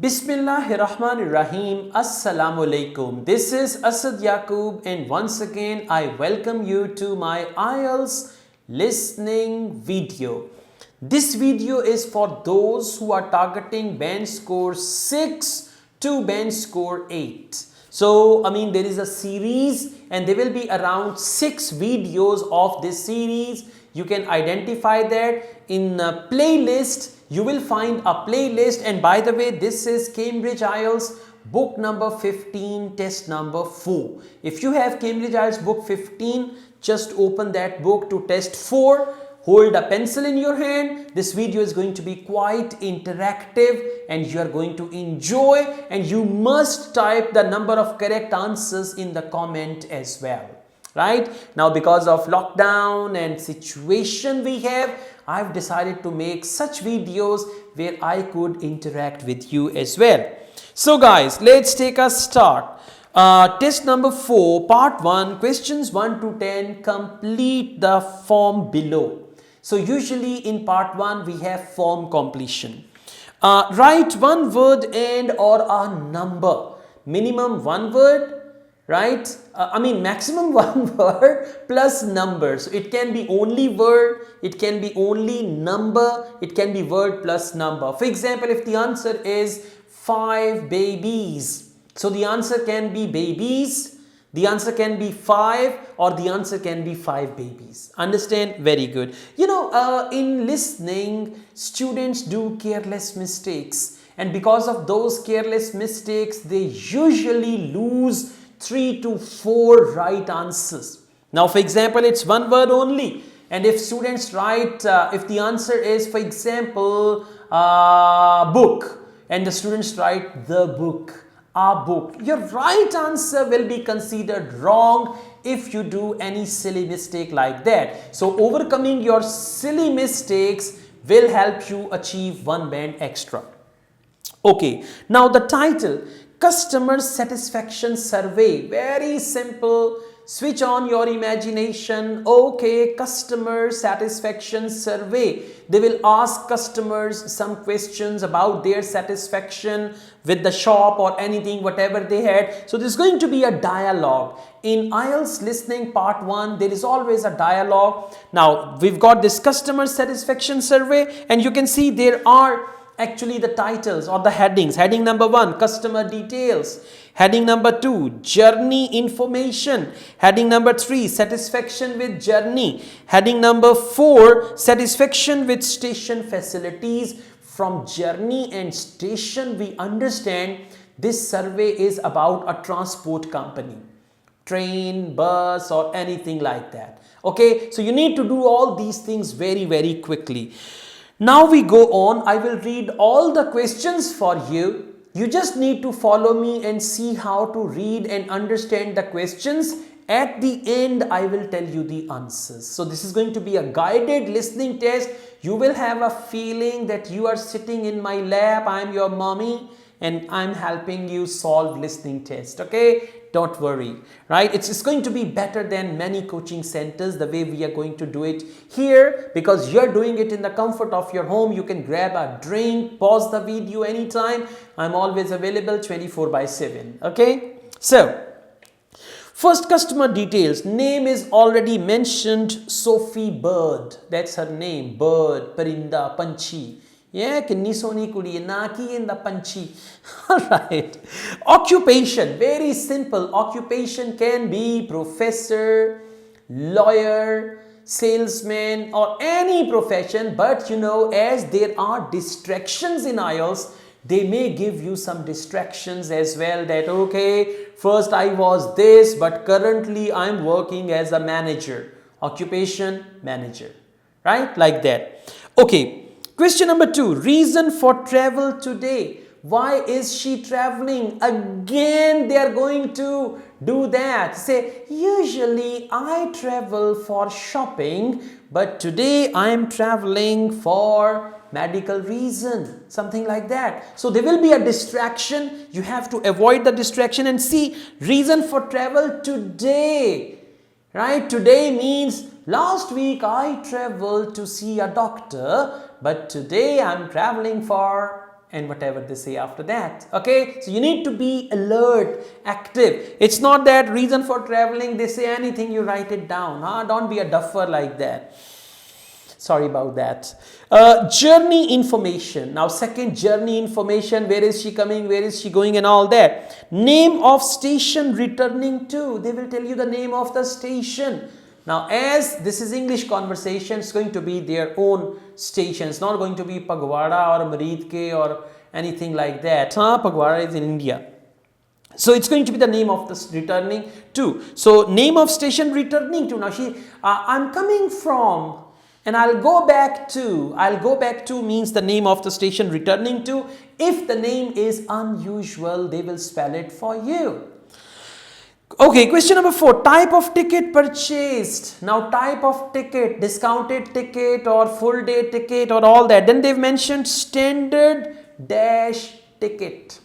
Bismillahirrahmanirrahim. Assalamu alaikum. This is Asad Yaqub, and once again I welcome you to my IELTS listening video. This video is for those who are targeting band score 6 to band score 8. So, there is a series and there will be around 6 videos of this series. You can identify that in a playlist. You will find a playlist, and by the way, this is Cambridge IELTS book number 15, test number 4. If you have Cambridge IELTS book 15, just open that book to test 4. Hold a pencil in your hand. This video is going to be quite interactive and you are going to enjoy, and you must type the number of correct answers in the comment as well. Right now, because of lockdown and situation we have, I've decided to make such videos where I could interact with you as well. So guys, let's take a start. Test number 4, part 1, questions 1 to 10. Complete the form below. So usually in part 1 we have form completion. Write one word and or a number. Minimum one word, right? Maximum one word plus number. So it can be only word, it can be only number, it can be word plus number. For example, if the answer is 5 babies, so the answer can be babies, the answer can be 5, or the answer can be 5 babies. Understand? Very good. In listening, students do careless mistakes, and because of those careless mistakes, they usually lose 3 to 4 right answers. Now, for example, it's one word only, and if students write, if the answer is, for example, book, and the students write the book, a book, your right answer will be considered wrong if you do any silly mistake like that. So overcoming your silly mistakes will help you achieve 1 band extra. Okay, now the title, Customer Satisfaction Survey. Very simple. Switch on your imagination. Okay, customer satisfaction survey. They will ask customers some questions about their satisfaction with the shop or anything, whatever they had. So this is going to be a dialogue. In IELTS listening part 1, there is always a dialogue. Now, we've got this customer satisfaction survey, and you can see there are actually the titles or the headings. Heading number 1, customer details. Heading number 2, journey information. Heading number 3, satisfaction with journey. Heading number 4, satisfaction with station facilities. From journey and station, we understand this survey is about a transport company, train, bus, or anything like that. Okay, so you need to do all these things very, very quickly. Now we go on. I will read all the questions for you. You just need to follow me and see how to read and understand the questions. At the end, I will tell you the answers. So this is going to be a guided listening test. You will have a feeling that you are sitting in my lap. I'm your mommy and I'm helping you solve listening test. Okay, don't worry, right? It's going to be better than many coaching centers the way we are going to do it here, because you're doing it in the comfort of your home. You can grab a drink, pause the video anytime. I'm always available 24/7. Okay, so first, customer details. Name is already mentioned, Sophie Bird. That's her name, Bird, Parinda, Panchi. Yeah, kinni soni kudi hai, na ki in the panchi. Alright. Occupation, very simple. Occupation can be professor, lawyer, salesman, or any profession. But as there are distractions in IELTS, they may give you some distractions as well, that okay, first I was this, but currently I'm working as a manager. Occupation, manager. Right? Like that. Okay. Question number 2, reason for travel today. Why is she traveling? Again, they are going to do that. Say, usually I travel for shopping, but today I am traveling for medical reason. Something like that. So there will be a distraction. You have to avoid the distraction and see reason for travel today. Right? Today means last week I traveled to see a doctor, but today I'm traveling for and whatever they say after that. Okay, so you need to be alert, active. It's not that reason for traveling, they say anything, you write it down. Don't be a duffer like that. Sorry about that. Journey information. Now second, journey information. Where is she coming? Where is she going? And all that. Name of station returning to. They will tell you the name of the station. Now as this is English conversation, it's going to be their own station. It's not going to be Pagwada or Maridke or anything like that. Pagwada is in India. So it's going to be the name of the returning to. So name of station returning to. Now I'm coming from, and I'll go back to. I'll go back to means the name of the station returning to. If the name is unusual, they will spell it for you. Okay, question number 4. Type of ticket purchased. Now type of ticket, discounted ticket or full day ticket or all that. Then they've mentioned standard dash ticket.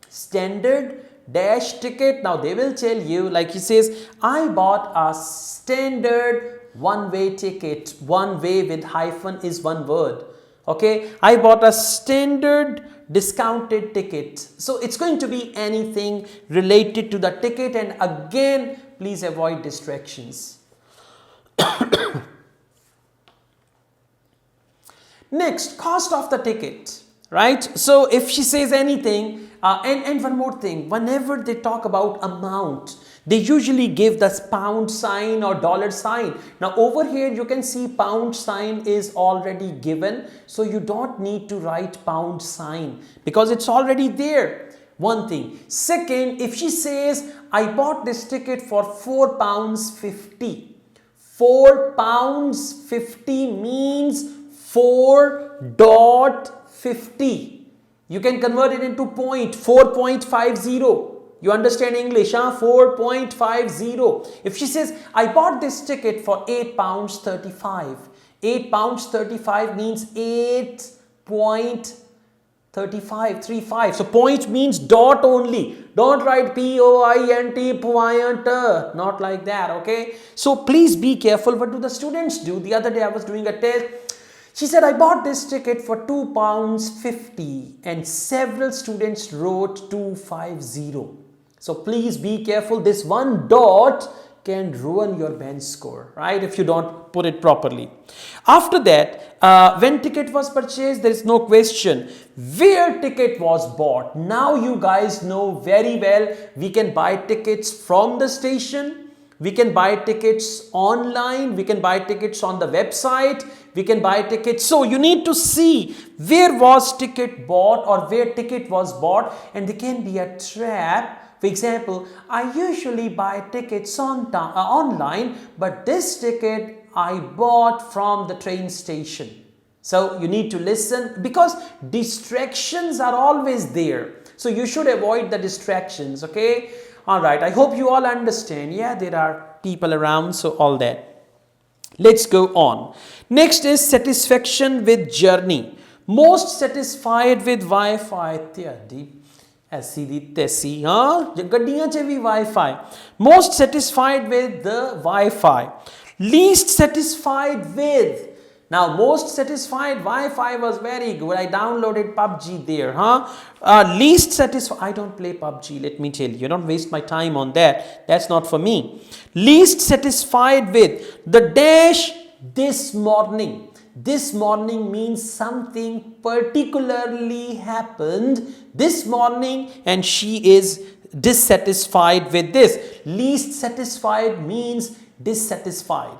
Standard dash ticket. Now they will tell you, like he says, I bought a standard one-way ticket. One way with hyphen is one word. Okay, I bought a standard discounted ticket. So it's going to be anything related to the ticket, and again please avoid distractions. Next, cost of the ticket, right? So if she says anything, and one more thing, whenever they talk about amount, they usually give the pound sign or dollar sign. Now over here you can see pound sign is already given, so you don't need to write pound sign because it's already there. One thing. Second, if she says I bought this ticket for £4.50. £4.50 means 4.50. You can convert it into point, 4.50. You understand English, 4.50. If she says, I bought this ticket for £8.35. £8.35 means 8.35. So point means dot only. Don't write P-O-I-N-T, point, not like that, okay? So please be careful. What do the students do? The other day I was doing a test. She said, I bought this ticket for £2.50 and several students wrote 250. So please be careful. This one dot can ruin your bench score, right? If you don't put it properly. After that, when ticket was purchased, there is no question. Where ticket was bought? Now you guys know very well, we can buy tickets from the station. We can buy tickets online. We can buy tickets on the website. We can buy tickets. So you need to see where was ticket bought or where ticket was bought, and there can be a trap. For example, I usually buy tickets online, but this ticket I bought from the train station. So you need to listen because distractions are always there. So you should avoid the distractions, okay? Alright, I hope you all understand. Yeah, there are people around, so all that. Let's go on. Next is satisfaction with journey. Most satisfied with Wi-Fi. ऐसी दी तैसी गड्डियां च भी Wi-Fi. Most satisfied with the Wi-Fi. Least satisfied with. Now most satisfied Wi-Fi was very good. I downloaded PUBG there. Least satisfied. I don't play PUBG. Let me tell you. Don't waste my time on that. That's not for me. Least satisfied with the dash this morning. This morning means something particularly happened this morning and she is dissatisfied with this. Least satisfied means dissatisfied,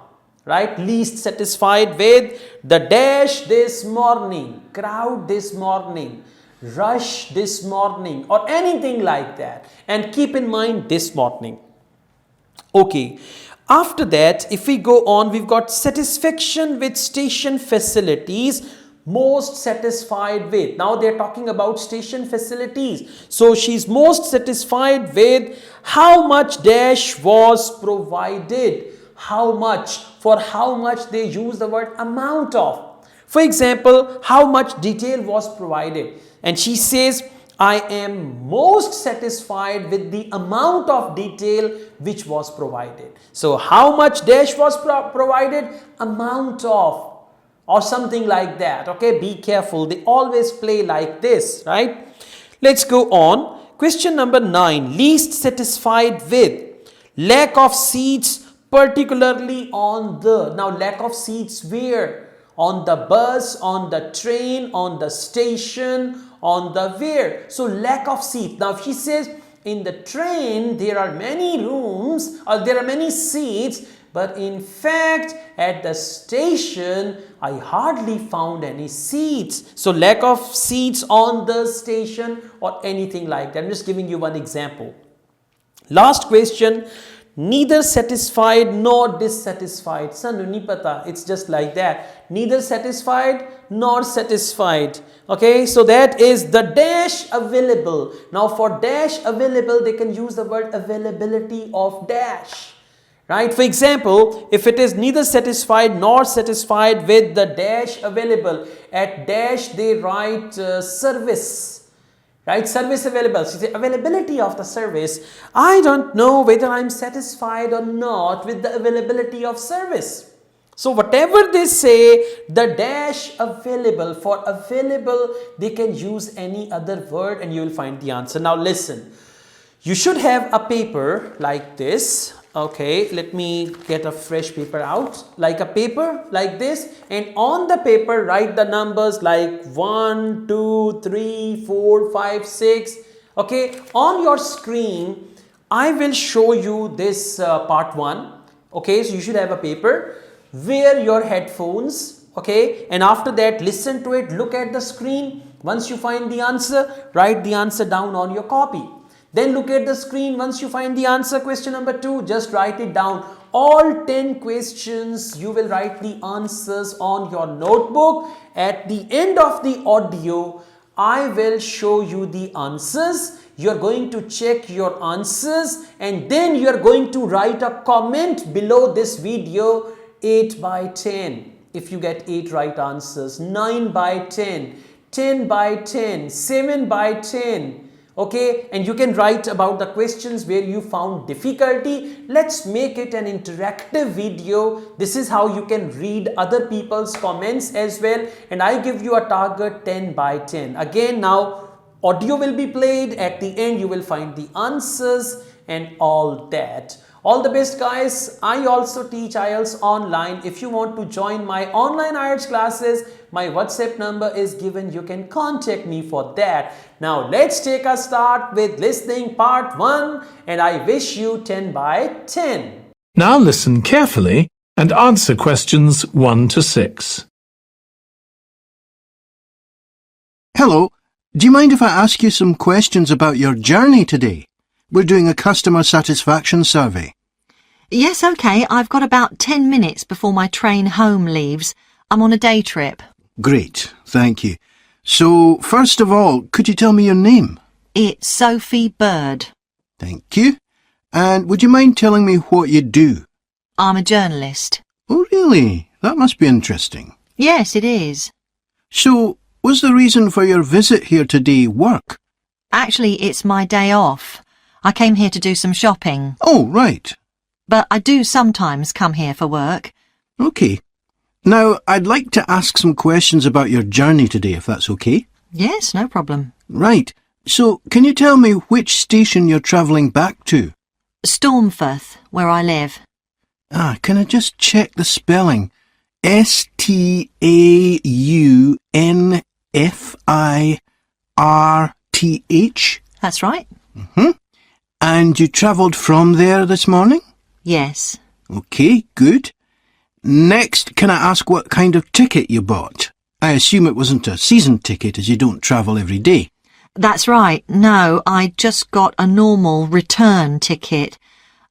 right? Least satisfied with the dash this morning, crowd this morning, rush this morning, or anything like that. And keep in mind this morning. Okay. After that, if we go on, we've got satisfaction with station facilities. Most satisfied with. Now they're talking about station facilities. So she's most satisfied with how much dash was provided. How much? For how much they use the word amount of. For example, how much detail was provided. And she says, I am most satisfied with the amount of detail which was provided. So how much dash was provided? Amount of. or something like that. Okay, be careful. They always play like this, right? Let's go on. Question number 9. Least satisfied with. Lack of seats, particularly on the. Now, lack of seats where? On the bus, on the train, on the station, on the where? So, lack of seats. Now, if she says in the train there are many rooms or there are many seats, but in fact at the station I hardly found any seats. So, lack of seats on the station or anything like that. I'm just giving you one example. Last question. Neither satisfied nor dissatisfied. Sanu nahi pata. It's just like that. Neither satisfied nor satisfied. Okay, so that is the dash available. Now for dash available, they can use the word availability of dash. Right? For example, if it is neither satisfied nor satisfied with the dash available, at dash they write service. Right, service available. So the availability of the service. I don't know whether I'm satisfied or not with the availability of service. So whatever they say, the dash available, for available, they can use any other word and you will find the answer. Now listen, you should have a paper like this. Okay, let me get a fresh paper out, like a paper like this, and on the paper write the numbers like 1, 2, 3, 4, 5, 6. Okay, on your screen I will show you this part 1. Okay, so you should have a paper, wear your headphones, okay, and after that listen to it, look at the screen. Once you find the answer, write the answer down on your copy. Then look at the screen. Once you find the answer, question number 2, just write it down. All 10 questions, you will write the answers on your notebook. At the end of the audio, I will show you the answers. You are going to check your answers and then you are going to write a comment below this video. 8 by 10. If you get 8 right answers, 9 by 10, 10 by 10, 7 by 10. Okay, and you can write about the questions where you found difficulty. Let's make it an interactive video. This is how you can read other people's comments as well. And I give you a target 10 by 10. Again, now audio will be played. At the end, you will find the answers and all that. All the best, guys. I also teach IELTS online. If you want to join my online IELTS classes, my WhatsApp number is given. You can contact me for that. Now, let's take a start with listening part 1 and I wish you 10 by 10. Now listen carefully and answer questions 1 to 6. Hello, do you mind if I ask you some questions about your journey today? We're doing a customer satisfaction survey. Yes, OK. I've got about 10 minutes before my train home leaves. I'm on a day trip. Great, thank you. So, first of all, could you tell me your name? It's Sophie Bird. Thank you. And would you mind telling me what you do? I'm a journalist. Oh, really? That must be interesting. Yes, it is. So, was the reason for your visit here today work? Actually, it's my day off. I came here to do some shopping. Oh, right. But I do sometimes come here for work. OK. Now, I'd like to ask some questions about your journey today, if that's OK. Yes, no problem. Right. So, can you tell me which station you're travelling back to? Stormforth, where I live. Can I just check the spelling? Staunfirth? That's right. Mm-hmm. And you travelled from there this morning? Yes. OK, good. Next, can I ask what kind of ticket you bought? I assume it wasn't a season ticket as you don't travel every day. That's right. No, I just got a normal return ticket.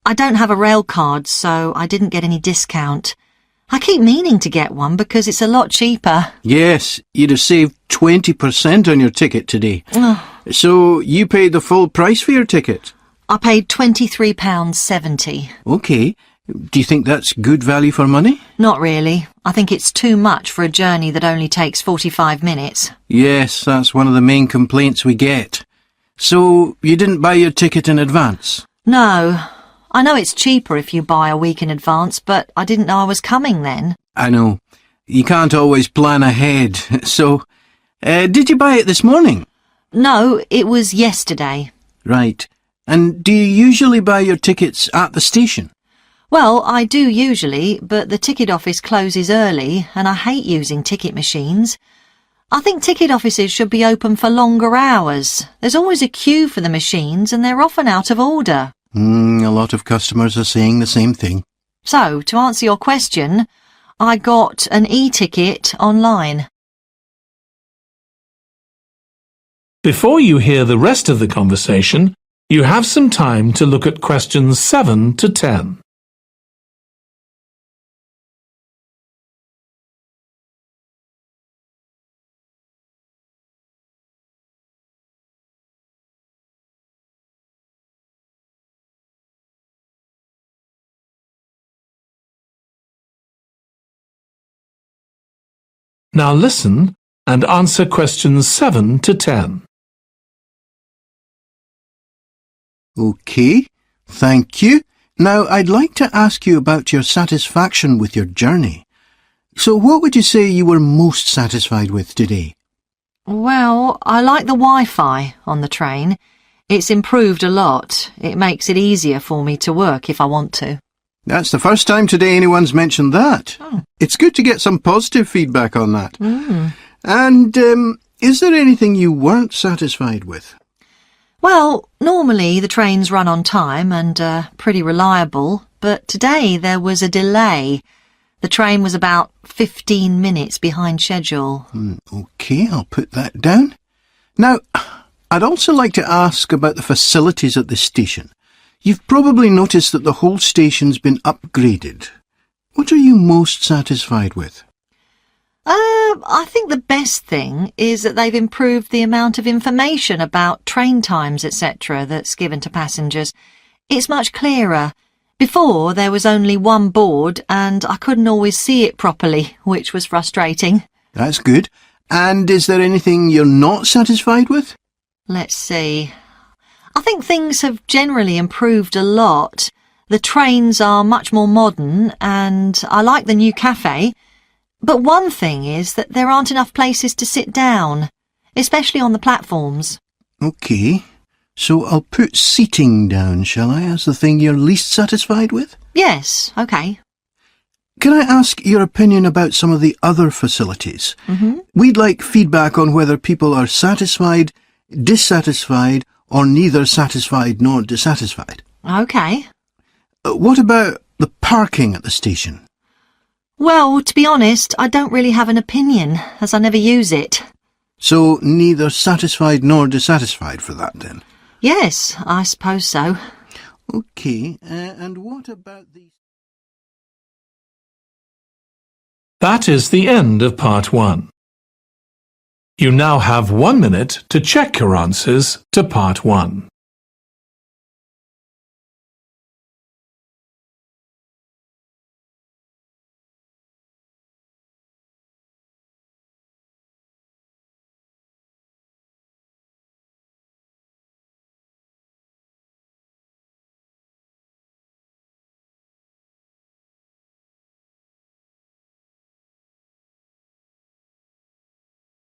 I don't have a rail card, so I didn't get any discount. I keep meaning to get one because it's a lot cheaper. Yes, you'd have saved 20% on your ticket today. So you paid the full price for your ticket? I paid £23.70. OK. Do you think that's good value for money? Not really. I think it's too much for a journey that only takes 45 minutes. Yes, that's one of the main complaints we get. So you didn't buy your ticket in advance? No. I know it's cheaper if you buy a week in advance, but I didn't know I was coming then. I know. You can't always plan ahead. So, did you buy it this morning? No, it was yesterday. Right. And do you usually buy your tickets at the station? Well, I do usually, but the ticket office closes early and I hate using ticket machines. I think ticket offices should be open for longer hours. There's always a queue for the machines and they're often out of order. A lot of customers are saying the same thing. So, to answer your question, I got an e-ticket online. Before you hear the rest of the conversation, you have some time to look at questions 7 to 10. Now listen and answer questions 7 to 10. OK, thank you. Now, I'd like to ask you about your satisfaction with your journey. So what would you say you were most satisfied with today? Well, I like the Wi-Fi on the train. It's improved a lot. It makes it easier for me to work if I want to. That's the first time today anyone's mentioned that. Oh. It's good to get some positive feedback on that. And is there anything you weren't satisfied with? Well, normally the trains run on time and are pretty reliable, but today there was a delay. The train was about 15 minutes behind schedule. OK, I'll put that down. Now, I'd also like to ask about the facilities at the station. You've probably noticed that the whole station's been upgraded. What are you most satisfied with? I think the best thing is that they've improved the amount of information about train times, etc. that's given to passengers. It's much clearer. Before, there was only one board and I couldn't always see it properly, which was frustrating. That's good. And is there anything you're not satisfied with? Let's see. I think things have generally improved a lot. The trains are much more modern and I like the new cafe. But one thing is that there aren't enough places to sit down, especially on the platforms. OK, so I'll put seating down, shall I, as the thing you're least satisfied with? Yes, OK. Can I ask your opinion about some of the other facilities? We'd like feedback on whether people are satisfied, dissatisfied, or neither satisfied nor dissatisfied. OK. What about the parking at the station? Well, to be honest, I don't really have an opinion, as I never use it. So neither satisfied nor dissatisfied for that, then? Yes, I suppose so. OK, and what about the... That is the end of part 1. You now have 1 minute to check your answers to part 1.